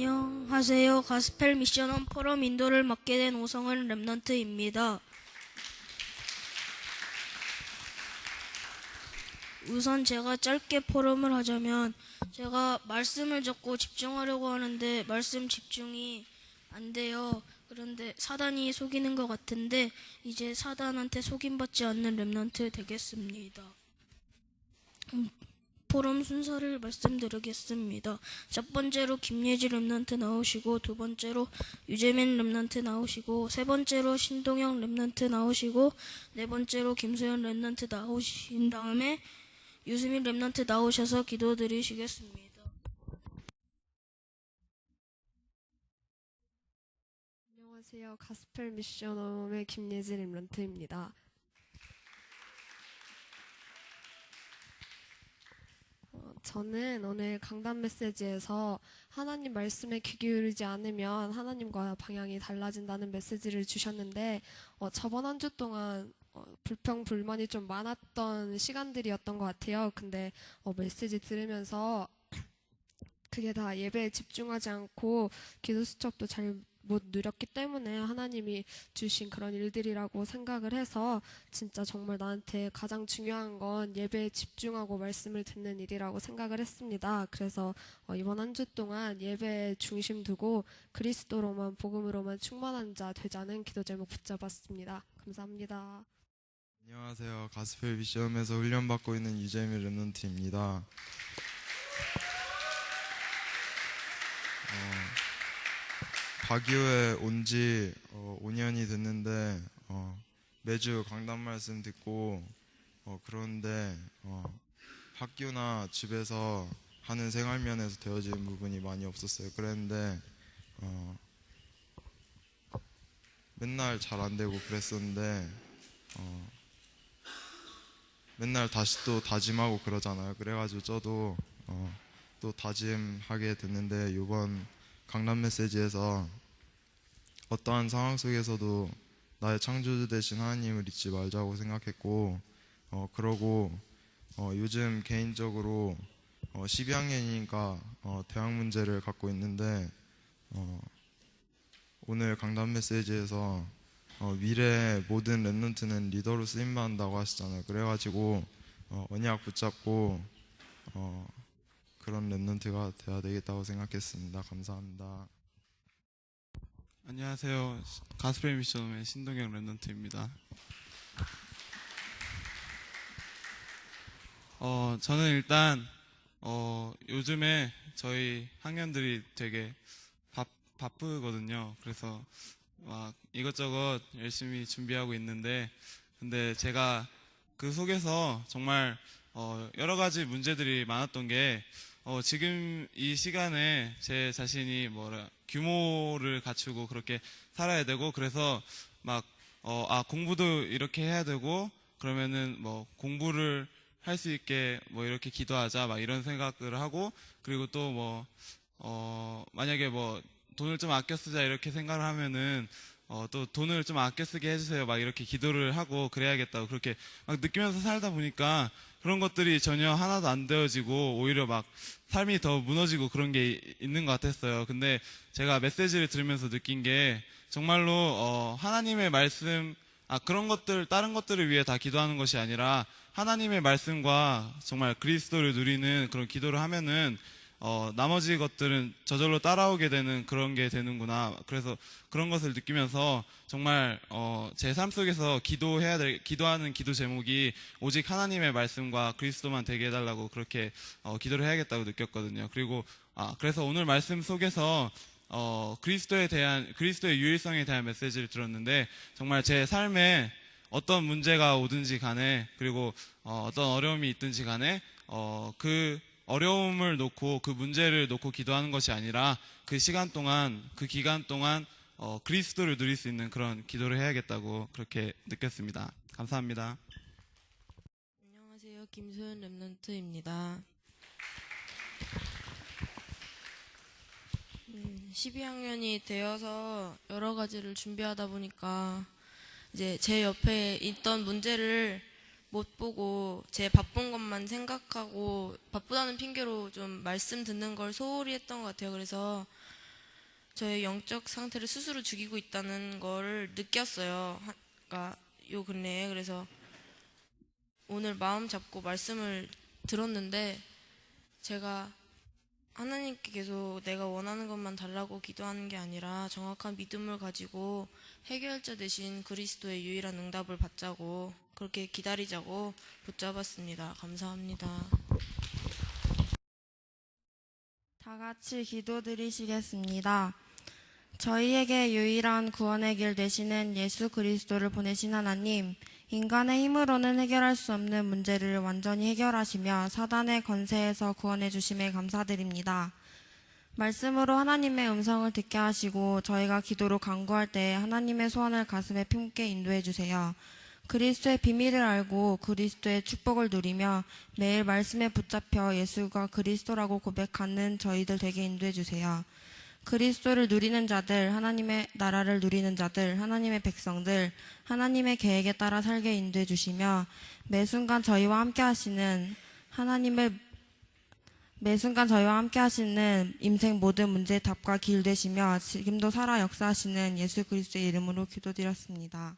안녕하세요. 가스펠 미션원 포럼 인도를 맡게 된 오성은 랩넌트입니다. 우선 제가 짧게 포럼을 하자면, 제가 말씀을 적고 집중하려고 하는데 말씀 집중이 안 돼요. 그런데 사단이 속이는 것 같은데 이제 사단한테 속임받지 않는 랩넌트 되겠습니다. 포럼 순서를 말씀드리겠습니다. 첫 번째로 김예지 랩넌트 나오시고, 두 번째로 유재민 랩넌트 나오시고, 세 번째로 신동영 랩넌트 나오시고, 네 번째로 김소연 랩넌트 나오신 다음에 유수민 랩넌트 나오셔서 기도드리시겠습니다. 안녕하세요. 가스펠 미션홈의 김예진 랩런트입니다. 저는 오늘 강단 메시지에서 하나님 말씀에 귀 기울이지 않으면 하나님과 방향이 달라진다는 메시지를 주셨는데, 저번 한 주 동안 불평, 불만이 좀 많았던 시간들이었던 것 같아요. 근데 메시지 들으면서 그게 다 예배에 집중하지 않고 기도 수첩도 잘 못 누렸기 때문에 하나님이 주신 그런 일들이라고 생각을 해서, 진짜 정말 나한테 가장 중요한 건 예배에 집중하고 말씀을 듣는 일이라고 생각을 했습니다. 그래서 이번 한 주 동안 예배에 중심 두고 그리스도로만, 복음으로만 충만한 자 되자는 기도 제목 붙잡았습니다. 감사합니다. 안녕하세요. 가스펠 미션홈에서 훈련받고 있는 유재민 랩넌트입니다. 바기오에 온 지 5년이 됐는데 매주 강단 말씀 듣고 그런데 학교나 집에서 하는 생활면에서 되어지는 부분이 많이 없었어요. 그랬는데 맨날 잘 안 되고 그랬었는데 맨날 다시 또 다짐하고 그러잖아요. 그래가지고 저도 또 다짐하게 됐는데, 이번 강단 메시지에서 어떠한 상황 속에서도 나의 창조주 되신 하나님을 잊지 말자고 생각했고, 그러고 요즘 개인적으로 12학년이니까 대학 문제를 갖고 있는데, 오늘 강단 메시지에서 미래의 모든 랩넌트는 리더로 쓰임받는다고 하시잖아요. 그래가지고 언약 붙잡고 그런 랩넌트가 되어야 되겠다고 생각했습니다. 감사합니다. 안녕하세요. 가스펠 미션홈의 신동영 랩넌트입니다. 저는 일단 요즘에 저희 학년들이 되게 바쁘거든요. 그래서 막 이것저것 열심히 준비하고 있는데, 근데 제가 그 속에서 정말 여러 가지 문제들이 많았던 게, 지금 이 시간에 제 자신이 규모를 갖추고 그렇게 살아야 되고, 그래서 막 공부도 이렇게 해야 되고, 그러면은 공부를 할 수 있게 이렇게 기도하자, 막 이런 생각을 하고, 그리고 또 만약에 돈을 좀 아껴 쓰자 이렇게 생각을 하면은 또 돈을 좀 아껴 쓰게 해주세요, 막 이렇게 기도를 하고 그래야겠다고 그렇게 막 느끼면서 살다 보니까 그런 것들이 전혀 하나도 안 되어지고 오히려 막 삶이 더 무너지고 그런 게 있는 것 같았어요. 근데 제가 메시지를 들으면서 느낀 게, 정말로 하나님의 말씀, 그런 것들, 다른 것들을 위해 다 기도하는 것이 아니라 하나님의 말씀과 정말 그리스도를 누리는 그런 기도를 하면은 나머지 것들은 저절로 따라오게 되는 그런 게 되는구나. 그래서 그런 것을 느끼면서 정말 제 삶 속에서 기도하는 기도 제목이 오직 하나님의 말씀과 그리스도만 되게 해달라고 그렇게 기도를 해야겠다고 느꼈거든요. 그리고 그래서 오늘 말씀 속에서 그리스도의 유일성에 대한 메시지를 들었는데, 정말 제 삶에 어떤 문제가 오든지 간에, 그리고 어떤 어려움이 있든지 간에 그 어려움을 놓고, 그 문제를 놓고 기도하는 것이 아니라 그 시간 동안, 그 기간 동안 그리스도를 누릴 수 있는 그런 기도를 해야겠다고 그렇게 느꼈습니다. 감사합니다. 안녕하세요. 김소연 랩넌트입니다. 12학년이 되어서 여러 가지를 준비하다 보니까 이제 제 옆에 있던 문제를 못 보고 제 바쁜 것만 생각하고 바쁘다는 핑계로 좀 말씀 듣는 걸 소홀히 했던 것 같아요. 그래서 저의 영적 상태를 스스로 죽이고 있다는 걸 느꼈어요. 그러니까 요 근래에. 그래서 오늘 마음 잡고 말씀을 들었는데 제가 하나님께 계속 내가 원하는 것만 달라고 기도하는 게 아니라 정확한 믿음을 가지고 해결자 되신 그리스도의 유일한 응답을 받자고, 그렇게 기다리자고 붙잡았습니다. 감사합니다. 다 같이 기도드리시겠습니다. 저희에게 유일한 구원의 길 되시는 예수 그리스도를 보내신 하나님, 인간의 힘으로는 해결할 수 없는 문제를 완전히 해결하시며 사단의 권세에서 구원해 주심에 감사드립니다. 말씀으로 하나님의 음성을 듣게 하시고 저희가 기도로 간구할 때 하나님의 소원을 가슴에 품게 인도해 주세요. 그리스도의 비밀을 알고 그리스도의 축복을 누리며 매일 말씀에 붙잡혀 예수가 그리스도라고 고백하는 저희들 되게 인도해 주세요. 그리스도를 누리는 자들, 하나님의 나라를 누리는 자들, 하나님의 백성들, 하나님의 계획에 따라 살게 인도해 주시며 매 순간 저희와 함께 하시는 인생 모든 문제의 답과 길 되시며 지금도 살아 역사하시는 예수 그리스도의 이름으로 기도드렸습니다.